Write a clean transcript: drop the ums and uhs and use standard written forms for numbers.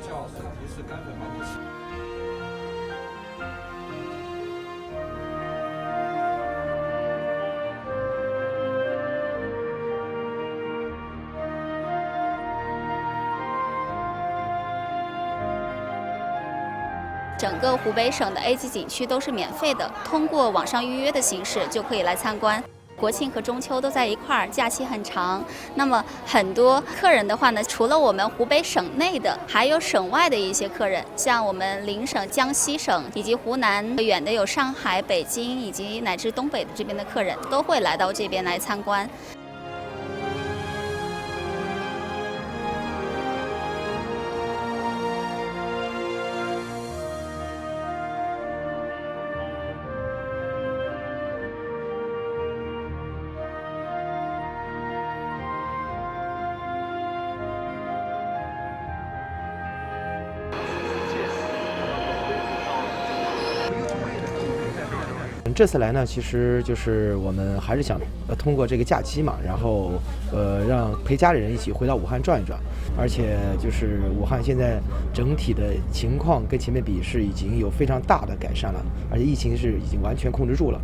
酵粉提示干粉帮你起。整个湖北省的 A 级景区都是免费的，通过网上预约的形式就可以来参观。国庆和中秋都在一块儿，假期很长。那么很多客人的话呢，除了我们湖北省内的，还有省外的一些客人，像我们邻省江西省以及湖南远的有上海、北京以及乃至东北的这边的客人，都会来到这边来参观。这次来呢，其实就是我们还是想通过这个假期嘛，然后让陪家里人一起回到武汉转一转，而且就是武汉现在整体的情况跟前面比是已经有非常大的改善了，而且疫情是已经完全控制住了。